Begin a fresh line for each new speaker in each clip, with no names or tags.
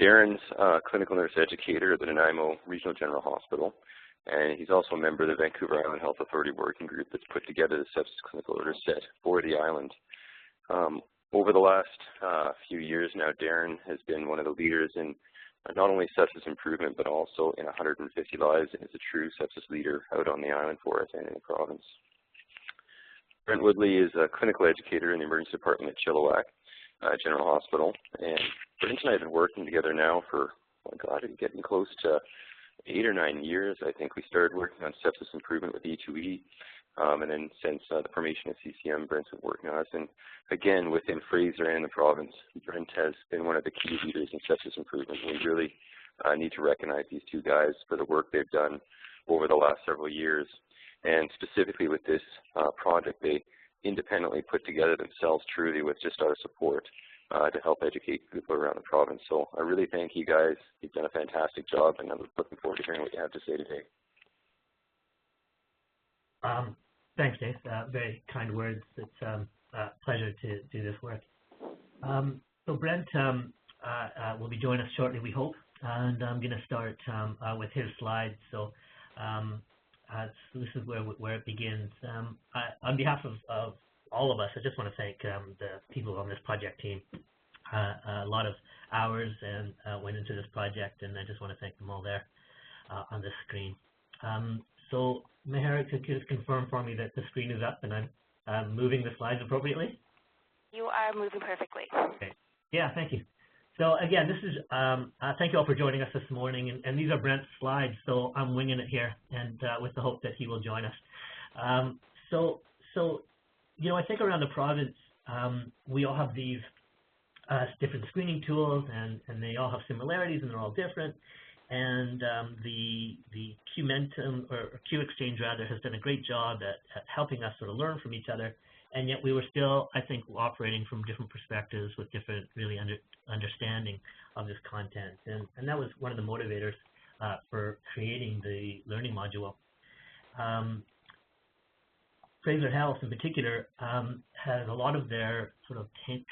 Darren's a clinical nurse educator at the Nanaimo Regional General Hospital, and he's also a member of the Vancouver Island Health Authority working group that's put together the sepsis clinical order set for the island. Over the last few years now, Darren has been one of the leaders in not only sepsis improvement, but also in 150 lives, and is a true sepsis leader out on the island for us and in the province. Brent Woodley is a clinical educator in the emergency department at Chilliwack General Hospital, and Brent and I have been working together now for, oh God, it's getting close to 8 or 9 years. I think we started working on sepsis improvement with E2E, and then since the formation of CCM, Brent's been working on us. And again, within Fraser and the province, Brent has been one of the key leaders in sepsis improvement. We really need to recognize these two guys for the work they've done over the last several years. And specifically with this project, they independently put together themselves truly with just our support to help educate people around the province. So I really thank you guys. You've done a fantastic job, and I'm looking forward to hearing what you have to say today.
Thanks, Dave. Very kind words. It's a pleasure to do this work. So Brent will be joining us shortly, we hope, and I'm going to start with his slides. So this is where it begins. On behalf of all of us, I just want to thank the people on this project team. A lot of hours went into this project, and I just want to thank them all there on this screen. So Meher, could you just confirm for me that the screen is up and I'm moving the slides appropriately?
You are moving perfectly.
Okay. Yeah, thank you. So again, this is thank you all for joining us this morning, and these are Brent's slides, so I'm winging it here, and with the hope that he will join us. So you know, I think around the province, we all have these different screening tools, and they all have similarities, and they're all different. And the Q-Mentum, or Q-Exchange rather, has done a great job at helping us sort of learn from each other. And yet we were still, I think, operating from different perspectives with different really understanding of this content. And that was one of the motivators for creating the learning module. Fraser Health in particular has a lot of their sort of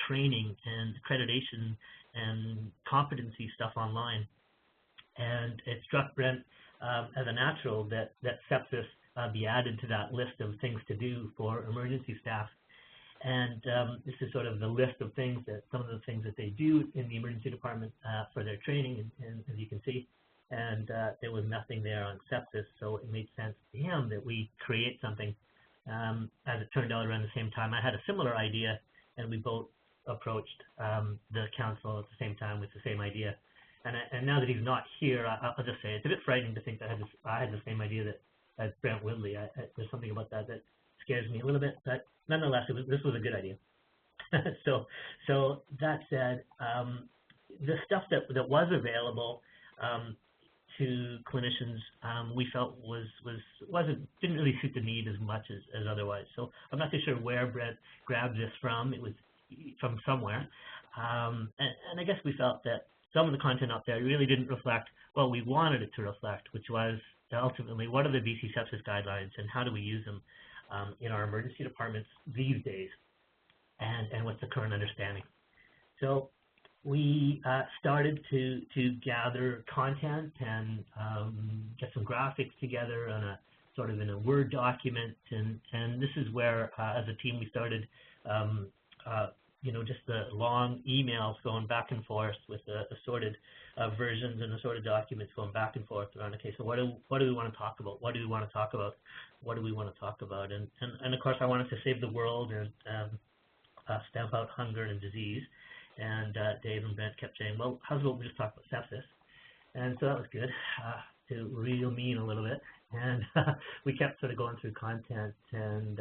training and accreditation and competency stuff online. And it struck Brent as a natural that sepsis be added to that list of things to do for emergency staff. And this is sort of the list of things some of the things that they do in the emergency department for their training, and as you can see. And there was nothing there on sepsis, so it made sense to him that we create something. As it turned out, around the same time, I had a similar idea, and we both approached the council at the same time with the same idea. And now that he's not here, I'll just say it's a bit frightening to think that I had the same idea as Brent Woodley. There's something about that scares me a little bit, but nonetheless, this was a good idea. So that said, the stuff that was available to clinicians, we felt didn't really suit the need as much as otherwise. So I'm not too sure where Brent grabbed this from. It was from somewhere, and I guess we felt that some of the content out there really didn't reflect what we wanted it to reflect, which was ultimately what are the BC Sepsis Guidelines and how do we use them in our emergency departments these days, and what's the current understanding. So we started to gather content and get some graphics together on a sort of in a Word document, and this is where as a team we started you know, just the long emails going back and forth with the assorted versions and assorted documents going back and forth around, okay, so what do we want to talk about? What do we want to talk about? What do we want to talk about? And of course, I wanted to save the world and stamp out hunger and disease. And Dave and Brent kept saying, well, how's about we just talk about sepsis? And so that was good to reel me in a little bit. And we kept sort of going through content, and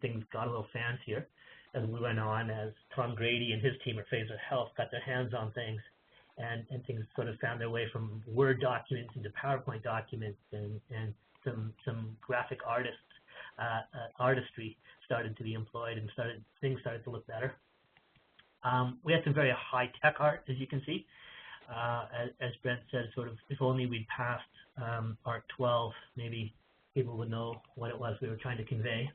things got a little fancier as we went on, as Tom Grady and his team at Fraser Health got their hands on things, and things sort of found their way from Word documents into PowerPoint documents, and some graphic artistry started to be employed, and things started to look better. We had some very high-tech art, as you can see. As Brent said, sort of, if only we'd passed Art 12, maybe people would know what it was we were trying to convey.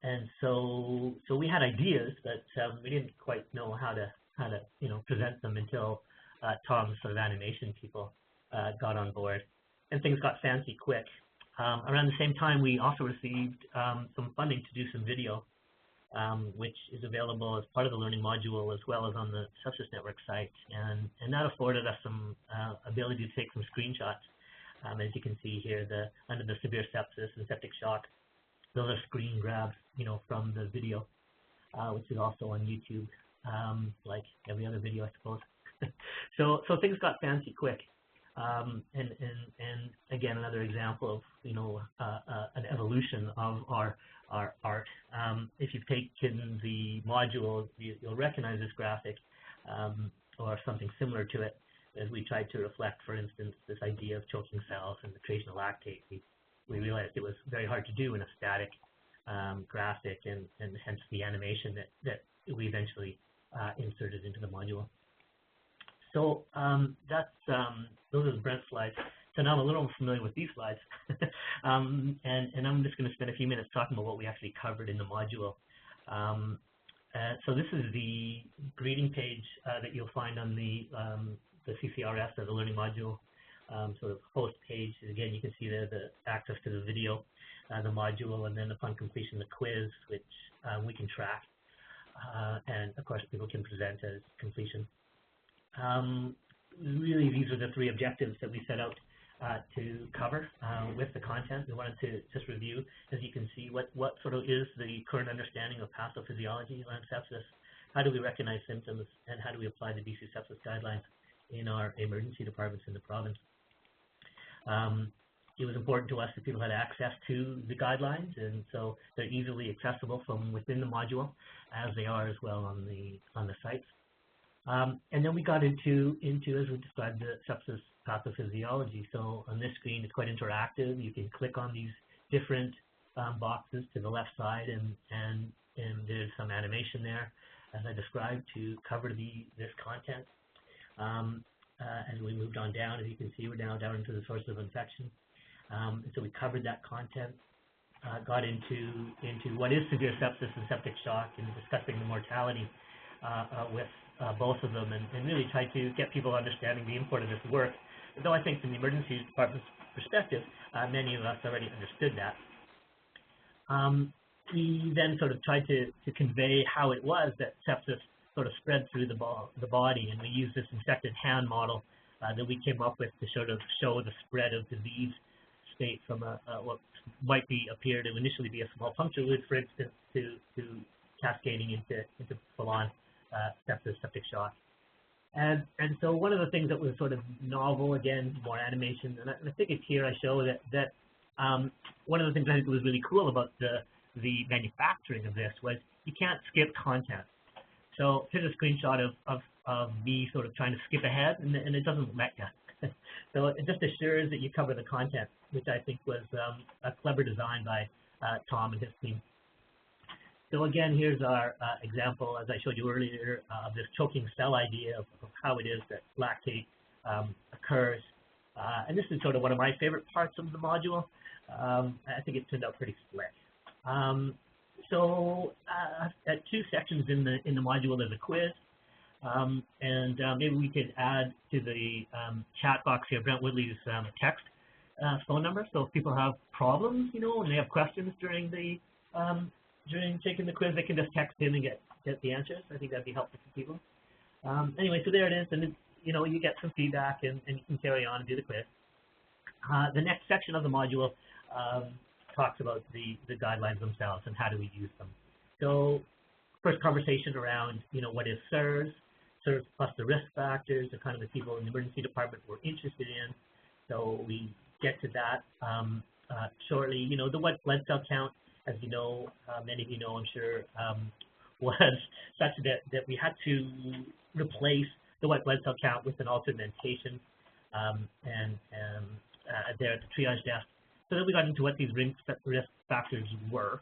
And so we had ideas, but we didn't quite know how how to present them until Tom's sort of animation people got on board, and things got fancy quick. Around the same time, we also received some funding to do some video, which is available as part of the learning module as well as on the Sepsis Network site, and that afforded us some ability to take some screenshots. As you can see here, under the severe sepsis and septic shock, those are screen grabs, from the video, which is also on YouTube, like every other video, I suppose. So things got fancy quick, and again, another example of an evolution of our art. If you've taken the module, you'll recognize this graphic or something similar to it, as we tried to reflect, for instance, this idea of choking cells and the creation of lactate. We realized it was very hard to do in a static graphic, and hence the animation that we eventually inserted into the module. So those are the Brent slides. So now I'm a little more familiar with these slides, and I'm just going to spend a few minutes talking about what we actually covered in the module. So this is the greeting page that you'll find on the CCRS, or the learning module, sort of host page. Again, you can see there the access to the video, the module, and then upon completion the quiz, which we can track, and of course people can present as completion. Really, these are the three objectives that we set out to cover with the content. We wanted to just review, as you can see, what sort of is the current understanding of pathophysiology around sepsis, how do we recognize symptoms, and how do we apply the BC Sepsis Guidelines in our emergency departments in the province. It was important to us that people had access to the guidelines, and so they're easily accessible from within the module, as they are as well on the sites. And then we got into as we described, the sepsis pathophysiology. So on this screen, it's quite interactive. You can click on these different boxes to the left side, and there's some animation there, as I described, to cover this content. As we moved on down, as you can see, we're now down into the source of infection. And so we covered that content, got into what is severe sepsis and septic shock, and discussing the mortality with both of them, and really tried to get people understanding the import of this work. Though I think from the emergency department's perspective, many of us already understood that. We then sort of tried to convey how it was that sepsis sort of spread through the body, and we used this infected hand model that we came up with to sort of show the spread of disease state from what might appear to initially be a small puncture wound, for instance, to cascading into full-on sepsis, septic shock. And so one of the things that was sort of novel, again, more animation, and I think it's here I show that one of the things I think was really cool about the manufacturing of this was you can't skip content. So here's a screenshot of me sort of trying to skip ahead, and it doesn't let you. So it just assures that you cover the content, which I think was a clever design by Tom and his team. So again, here's our example, as I showed you earlier, of this choking cell idea of how it is that lactate occurs. And this is sort of one of my favorite parts of the module. I think it turned out pretty slick. So at two sections in the module, there's a quiz. And maybe we could add to the chat box here Brent Woodley's text phone number. So if people have problems, and they have questions during taking the quiz, they can just text him and get the answers. I think that'd be helpful for people. Anyway, so there it is, and you get some feedback, and you can carry on and do the quiz. The next section of the module talks about the guidelines themselves and how do we use them. So first conversation around, what is SIRS plus the risk factors, the kind of the people in the emergency department were interested in. So we get to that shortly. The white blood cell count, as you know, many of you know, I'm sure, was such that we had to replace the white blood cell count with an alternation there at the triage desk. So then we got into what these risk factors were,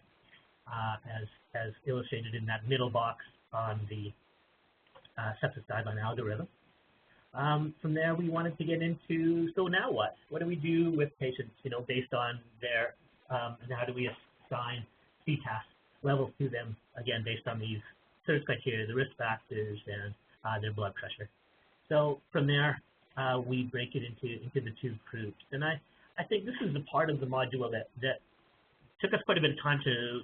as illustrated in that middle box on the sepsis guideline algorithm. From there, we wanted to get into, so now what? What do we do with patients, based on their, and how do we assign CTAS levels to them, again, based on these search criteria, the risk factors, and their blood pressure. So from there, we break it into the two groups. And I think this is the part of the module that took us quite a bit of time to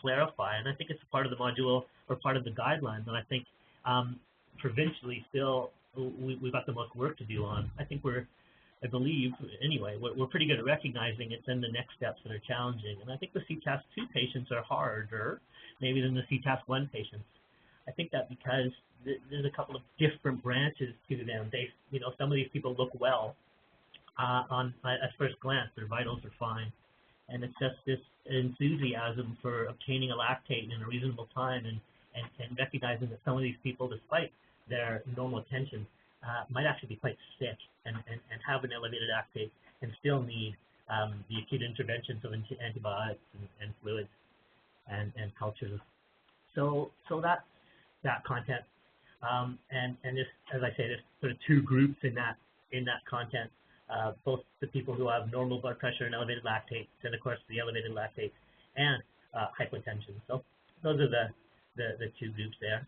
clarify, and I think it's part of the module or part of the guidelines, and I think provincially still we've got the most work to do on. I think I believe, anyway, we're pretty good at recognizing it's in the next steps that are challenging, and I think the CTAS-2 patients are harder maybe than the CTAS-1 patients. I think that because there's a couple of different branches to them. Some of these people look well at first glance. Their vitals are fine. And it's just this enthusiasm for obtaining a lactate in a reasonable time and recognizing that some of these people, despite their normal attention, might actually be quite sick and have an elevated lactate and still need the acute interventions of antibiotics and fluids and cultures. So that's that content. And this, as I say, there's sort of two groups in that content. Both the people who have normal blood pressure and elevated lactates, and of course the elevated lactates and hypotension. So those are the two groups there.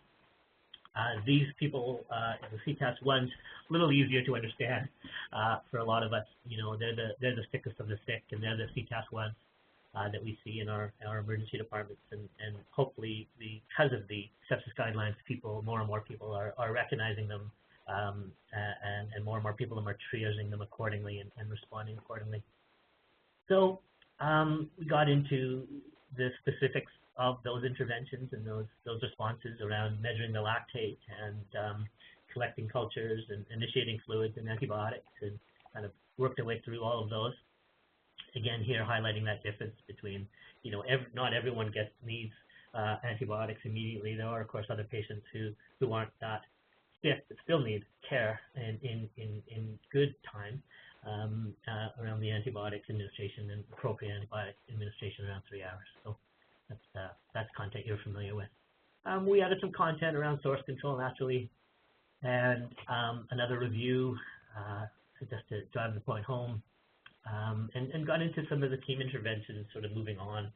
These people, the CTAS-1s, a little easier to understand for a lot of us. They're the sickest of the sick, and they're the CTAS-1s that we see in our emergency departments. And hopefully, because of the sepsis guidelines, more and more people are recognizing them. And more people are triaging them accordingly and responding accordingly. So we got into the specifics of those interventions and those responses around measuring the lactate and collecting cultures and initiating fluids and antibiotics, and kind of worked our way through all of those. Again, here highlighting that difference between, not everyone needs antibiotics immediately. There are, of course, other patients who aren't that sick but still need care and in good time around the antibiotics administration and appropriate antibiotic administration around 3 hours. So that's content you're familiar with. We added some content around source control naturally, and another review just to drive the point home, and got into some of the team interventions, sort of moving on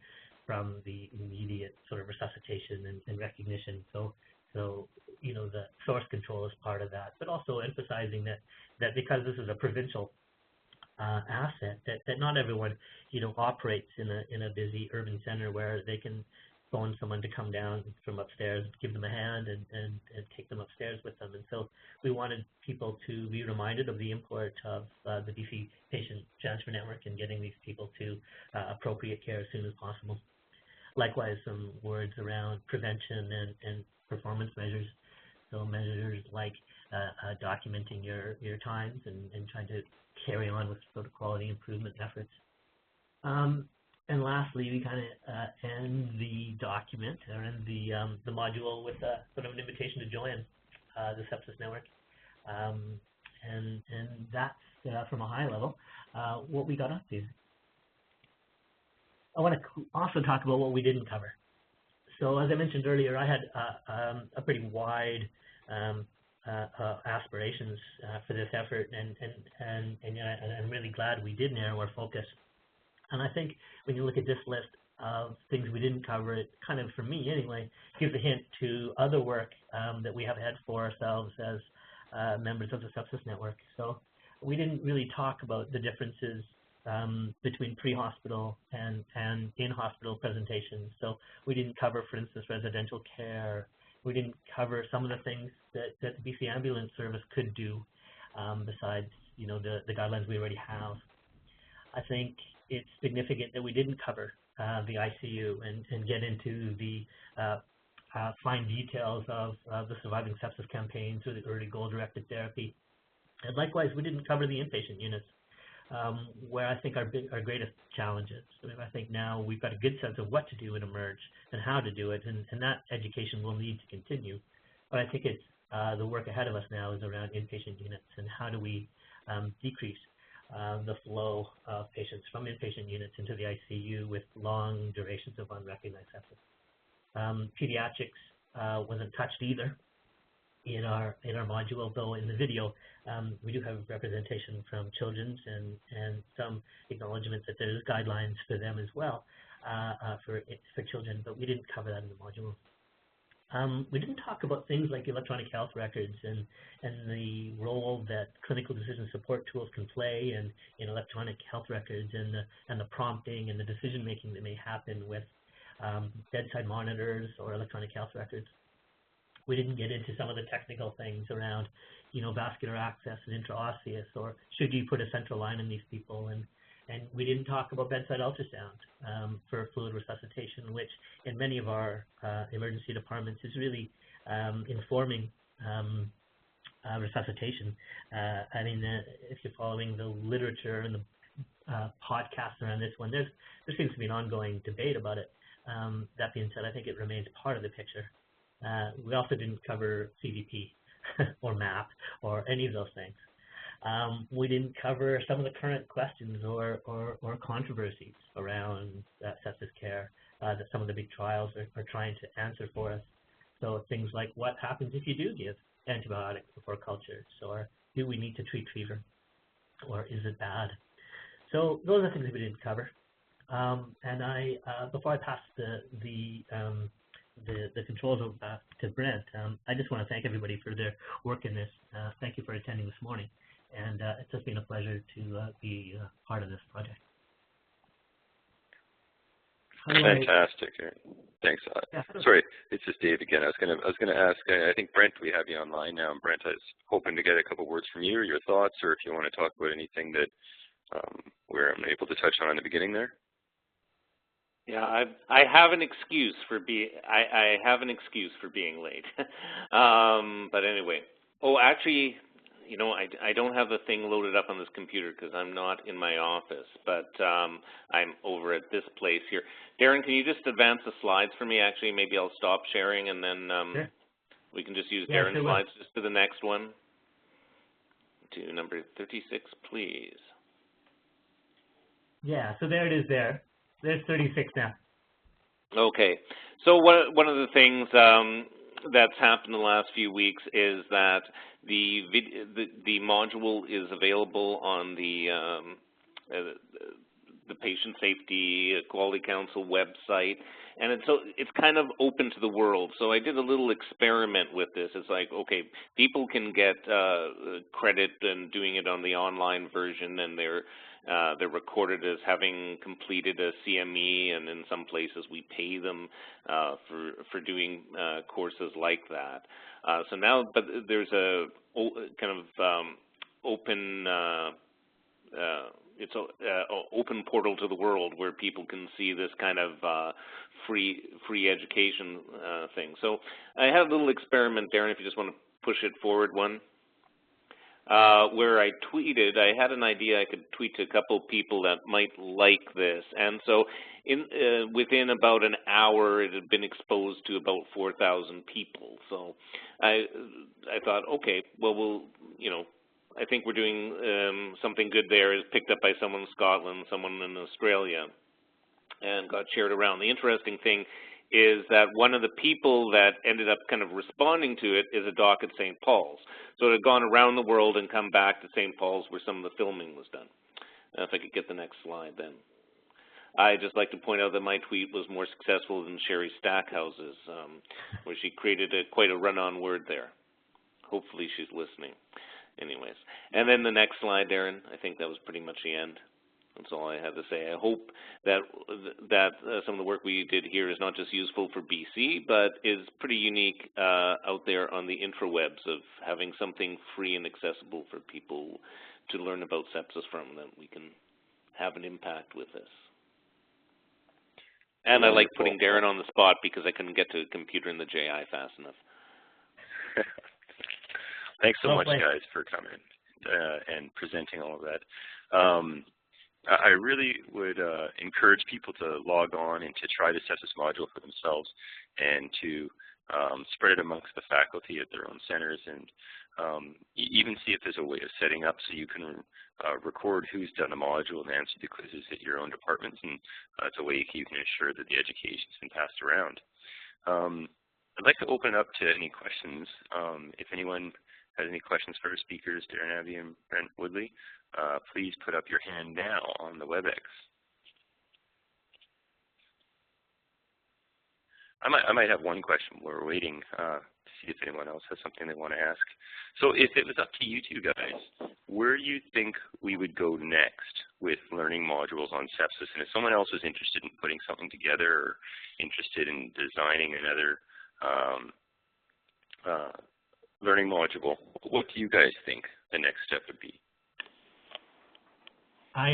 from the immediate sort of resuscitation and recognition. So the source control is part of that, but also emphasizing that because this is a provincial asset, that not everyone, operates in a busy urban center where they can phone someone to come down from upstairs, give them a hand, and take them upstairs with them. And so we wanted people to be reminded of the import of the BC Patient Transfer Network and getting these people to appropriate care as soon as possible. Likewise, some words around prevention and performance measures. So measures like documenting your times and trying to carry on with sort of quality improvement efforts. And lastly, we kind of end the document or end the module with sort of an invitation to join the Sepsis Network. And that's from a high level what we got up to. I want to also talk about what we didn't cover. So as I mentioned earlier, I had a pretty wide aspirations for this effort, and I'm really glad we did narrow our focus. And I think when you look at this list of things we didn't cover, it kind of, for me anyway, gives a hint to other work that we have had for ourselves as members of the Sepsis Network. So we didn't really talk about the differences between pre-hospital and in-hospital presentations. So we didn't cover, for instance, residential care. We didn't cover some of the things that the BC Ambulance Service could do besides, the guidelines we already have. I think it's significant that we didn't cover the ICU and get into the fine details of the Surviving Sepsis campaign through the early goal-directed therapy. And likewise, we didn't cover the inpatient units, where I think our greatest challenges. I think now we've got a good sense of what to do in eMERGE and how to do it, and that education will need to continue. But I think it's the work ahead of us now is around inpatient units and how do we decrease the flow of patients from inpatient units into the ICU with long durations of unrecognized sepsis. Pediatrics wasn't touched either in our module, though in the video we do have representation from children's and some acknowledgement that there's guidelines for them as well for children, but we didn't cover that in the module. We didn't talk about things like electronic health records and the role that clinical decision support tools can play in electronic health records and the prompting and the decision making that may happen with bedside monitors or electronic health records. We didn't get into some of the technical things around, vascular access and intraosseous, or should you put a central line in these people, and we didn't talk about bedside ultrasound for fluid resuscitation, which in many of our emergency departments is really informing resuscitation. If you're following the literature and the podcasts around this one, there seems to be an ongoing debate about it. That being said, I think it remains part of the picture. We also didn't cover CDP or MAP or any of those things. We didn't cover some of the current questions or controversies around sepsis care that some of the big trials are trying to answer for us. So things like, what happens if you do give antibiotics before cultures, or do we need to treat fever, or is it bad? So those are things that we didn't cover. And before I pass the controls over to Brent, I just want to thank everybody for their work in this. Thank you for attending this morning. And it's just been a pleasure to be part of this project.
Fantastic. Thanks. Sorry, it's just Dave again. I was gonna ask. I think Brent, we have you online now. And Brent, I was hoping to get a couple words from you, or your thoughts, or if you want to talk about anything that we're unable to touch on in the beginning there.
Yeah, I have an excuse for I have an excuse for being late. But anyway, actually, I don't have the thing loaded up on this computer because I'm not in my office, but I'm over at this place here. Darren, can you just advance the slides for me? Actually, maybe I'll stop sharing and then
sure.
We can just use Darren's slides just to the next one. To number 36, please.
Yeah, so there it is there. There's 36 now.
Okay. So one of the things that's happened in the last few weeks is that the module is available on the Patient Safety Quality Council website, and it's kind of open to the world. So I did a little experiment with this. It's like, okay, people can get credit and doing it on the online version, and they're recorded as having completed a CME, and in some places we pay them for doing courses like that. So now, but there's a kind of open it's an open portal to the world where people can see this kind of free education thing. So I had a little experiment, Darren, if you just want to push it forward one. Where I tweeted, I had an idea I could tweet to a couple people that might like this, and so within about an hour, it had been exposed to about 4,000 people. So I thought, okay, well, I think we're doing something good there. Is picked up by someone in Scotland, someone in Australia, and got shared around. The interesting thing is that one of the people that ended up kind of responding to it is a doc at St. Paul's. So it had gone around the world and come back to St. Paul's where some of the filming was done. If I could get the next slide then. I'd just like to point out that my tweet was more successful than Sherry Stackhouse's, where she created quite a run-on word there. Hopefully she's listening. Anyways. And then the next slide, Darren, I think that was pretty much the end. That's all I have to say. I hope that some of the work we did here is not just useful for BC, but is pretty unique out there on the intrawebs of having something free and accessible for people to learn about sepsis from, that we can have an impact with this. And I like putting Darren on the spot because I couldn't get to a computer in the JI fast enough.
Thanks so much, guys, for coming and presenting all of that. I really would encourage people to log on and to try the sepsis module for themselves and to spread it amongst the faculty at their own centers, and even see if there's a way of setting up so you can record who's done the module and answer the quizzes at your own departments, and it's a way you can ensure that the education's been passed around. I'd like to open it up to any questions. If anyone has any questions for our speakers, Darren Abbey and Brent Woodley, please put up your hand now on the WebEx. I might have one question. We're waiting to see if anyone else has something they want to ask. So if it was up to you two guys, where do you think we would go next with learning modules on sepsis? And if someone else is interested in putting something together or interested in designing another learning module, what do you guys think the next step would be?
As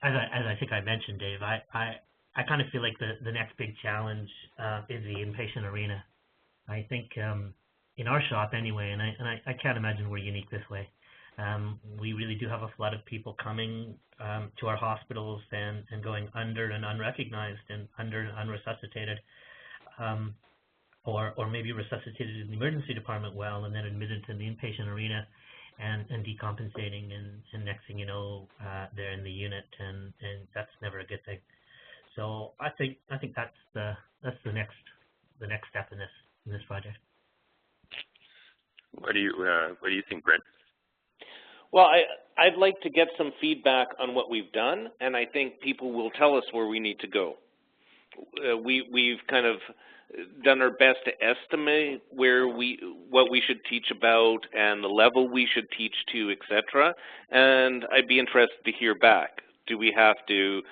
I think I mentioned, Dave, I kind of feel like the next big challenge is the inpatient arena. I think in our shop anyway, and I can't imagine we're unique this way. We really do have a flood of people coming to our hospitals and going under and unrecognized and under and unresuscitated, or maybe resuscitated in the emergency department well and then admitted to the inpatient arena and decompensating, and next thing you know, they're in the unit, and that's never a good thing. So I think that's the next step in this project.
What do you think, Brent?
Well, I'd like to get some feedback on what we've done, and I think people will tell us where we need to go. We've kind of done our best to estimate what we should teach about and the level we should teach to, etc. And I'd be interested to hear back. Do we have to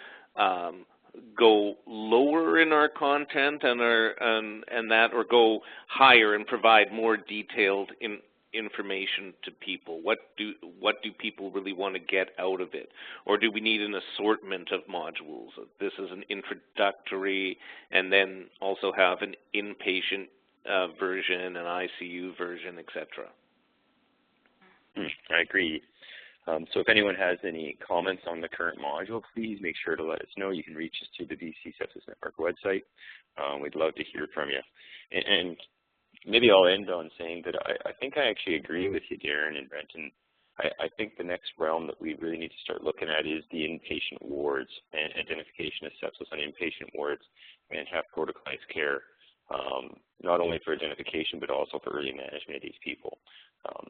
go lower in our content and that, or go higher and provide more detailed information to people? What do people really want to get out of it? Or do we need an assortment of modules? This is an introductory, and then also have an inpatient version, an ICU version, etc.
I agree. So if anyone has any comments on the current module, please make sure to let us know. You can reach us through the BC Sepsis Network website. We'd love to hear from you. And maybe I'll end on saying that I think I actually agree with you, Darren and Brenton. I think the next realm that we really need to start looking at is the inpatient wards and identification of sepsis on inpatient wards, and have protocolized care, not only for identification but also for early management of these people.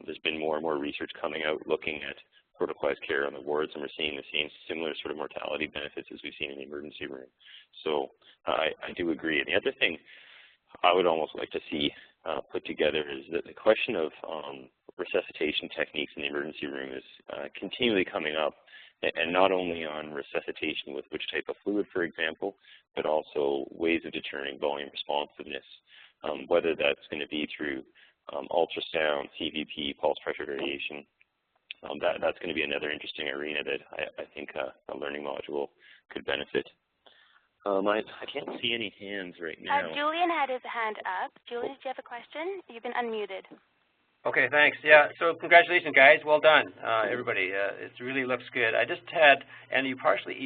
There's been more and more research coming out looking at protocolized care on the wards, and we're seeing the same similar sort of mortality benefits as we've seen in the emergency room. So I do agree. And the other thing I would almost like to see put together is that the question of resuscitation techniques in the emergency room is continually coming up, and not only on resuscitation with which type of fluid, for example, but also ways of determining volume responsiveness, whether that's going to be through ultrasound, CVP, pulse pressure variation. That's going to be another interesting arena that I think a learning module could benefit. I can't see any hands right now.
Julian had his hand up. Julian, do you have a question? You've been unmuted.
Okay, thanks. Yeah, so congratulations, guys. Well done, everybody. It really looks good. I just had, and you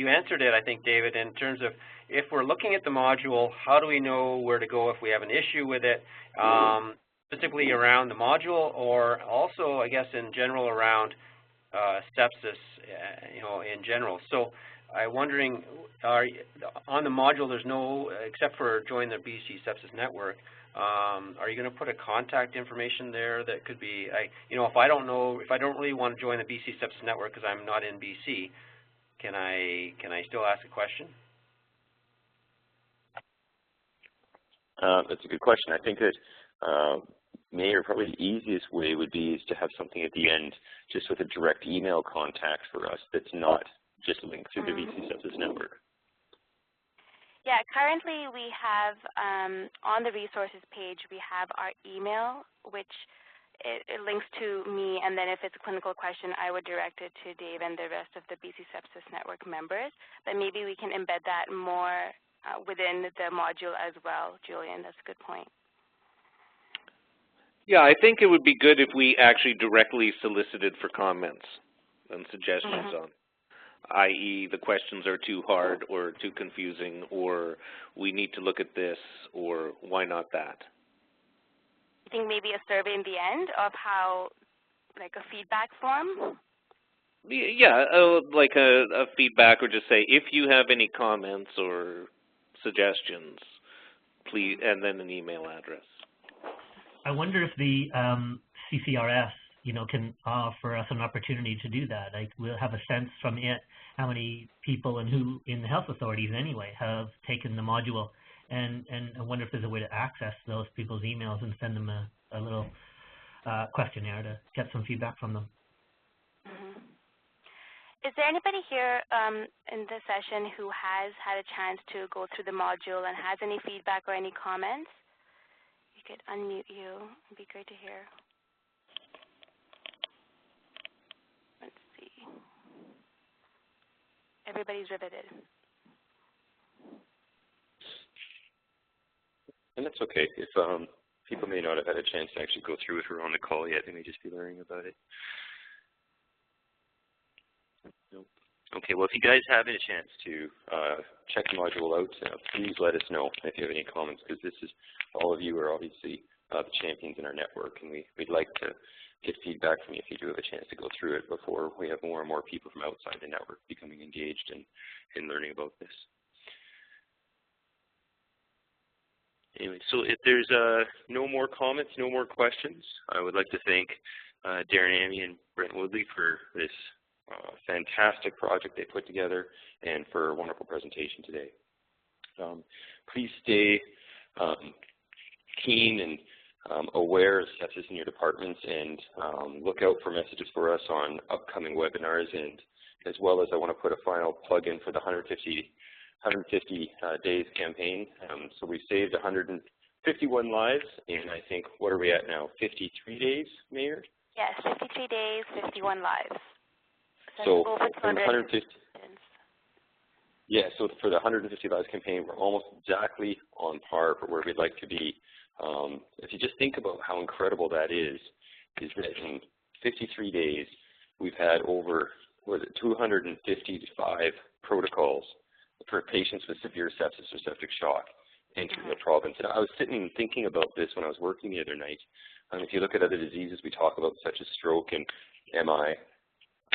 answered it, I think, David, in terms of if we're looking at the module, how do we know where to go if we have an issue with it, specifically around the module, or also, I guess, in general around sepsis, in general. So I'm wondering, on the module, there's no, except for join the BC Sepsis Network, are you going to put a contact information there that could be, if I don't really want to join the BC Sepsis Network because I'm not in BC, can I still ask a question?
That's a good question. I think that probably the easiest way would be is to have something at the end just with a direct email contact for us that's not just linked through the BC Sepsis Network.
Yeah, currently we have, on the resources page, we have our email, which it links to me, and then if it's a clinical question, I would direct it to Dave and the rest of the BC Sepsis Network members. But maybe we can embed that more within the module as well, Julian. That's a good point.
Yeah, I think it would be good if we actually directly solicited for comments and suggestions on, i.e. the questions are too hard or too confusing, or we need to look at this, or why not that?
You think maybe a survey in the end of how, like a feedback form?
Yeah, like a feedback, or just say, if you have any comments or suggestions, please, and then an email address.
I wonder if the CCRS, can offer us an opportunity to do that. Like, we'll have a sense from it how many people and who in the health authorities anyway have taken the module and I wonder if there's a way to access those people's emails and send them a little questionnaire to get some feedback from them.
Mm-hmm. Is there anybody here in this session who has had a chance to go through the module and has any feedback or any comments? You could unmute you. It'd be great to hear. Let's see. Everybody's riveted.
And that's okay. If people may not have had a chance to actually go through it or on the call yet, they may just be learning about it. Nope. Okay, well, if you guys have a chance to check the module out, please let us know if you have any comments, because this is, all of you are obviously the champions in our network, and we'd like to get feedback from you if you do have a chance to go through it before we have more and more people from outside the network becoming engaged in learning about this. Anyway, so if there's no more comments, no more questions, I would like to thank Darren Amy and Brent Woodley for this fantastic project they put together and for a wonderful presentation today. Please stay keen and aware of sepsis in your departments, and look out for messages for us on upcoming webinars, and as well as I want to put a final plug in for the 150 days campaign. So we saved 151 lives, and I think, what are we at now, 53 days, Mayor?
Yes, 53 days, 51 lives.
So for the 150, yeah, so for the 150 lives campaign, we're almost exactly on par for where we'd like to be. If you just think about how incredible that is that in 53 days, we've had over, 255 protocols for patients with severe sepsis or septic shock entering the province. And I was sitting and thinking about this when I was working the other night. If you look at other diseases we talk about, such as stroke and MI,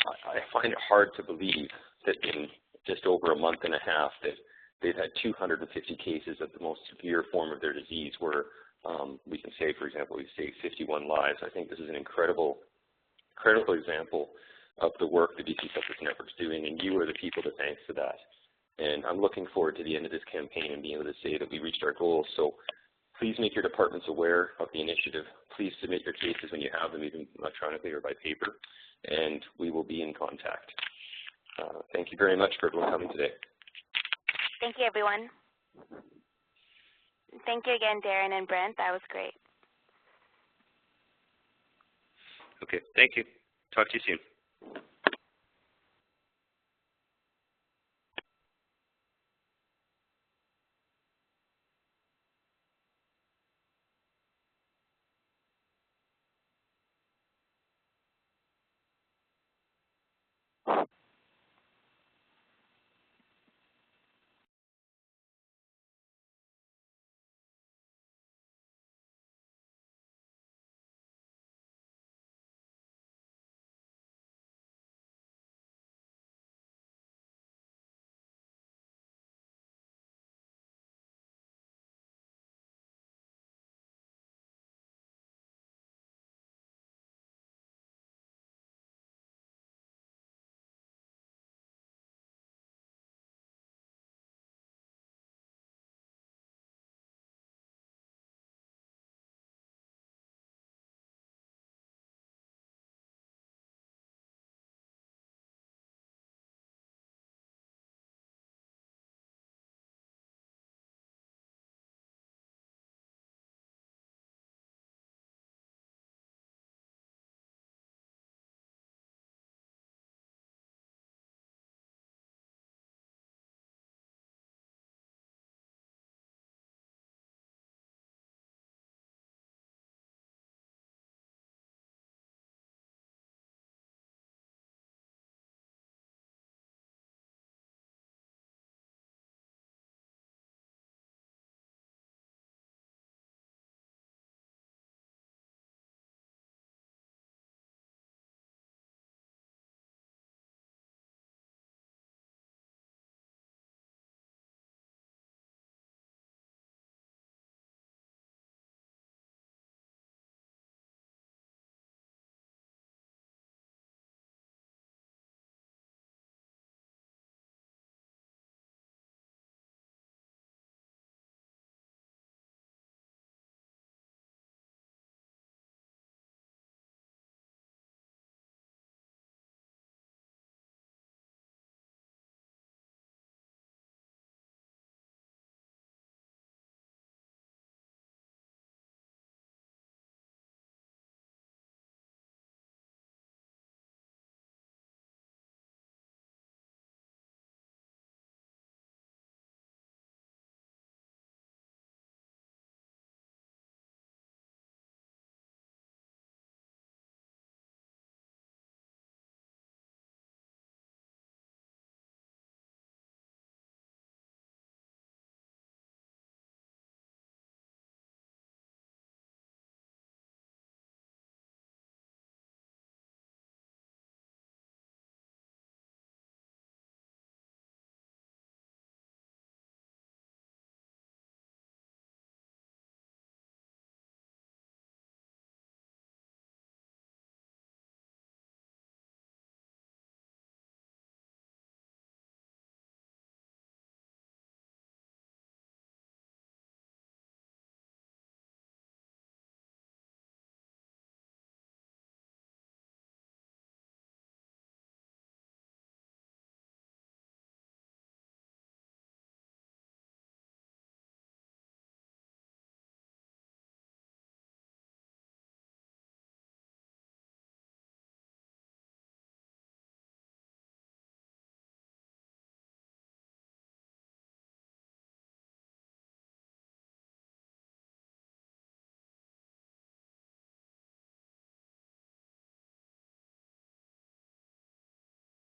I find it hard to believe that in just over a month and a half that they've had 250 cases of the most severe form of their disease where we can say, for example, we've saved 51 lives. I think this is an incredible example of the work the BC Sepsis Network is doing, and you are the people to thank for that. And I'm looking forward to the end of this campaign and being able to say that we reached our goals. So please make your departments aware of the initiative. Please submit your cases when you have them, even electronically or by paper, and we will be in contact. Thank you very much for everyone coming today.
Thank you, everyone. Thank you again, Darren and Brent. That was great.
Okay, thank you. Talk to you soon.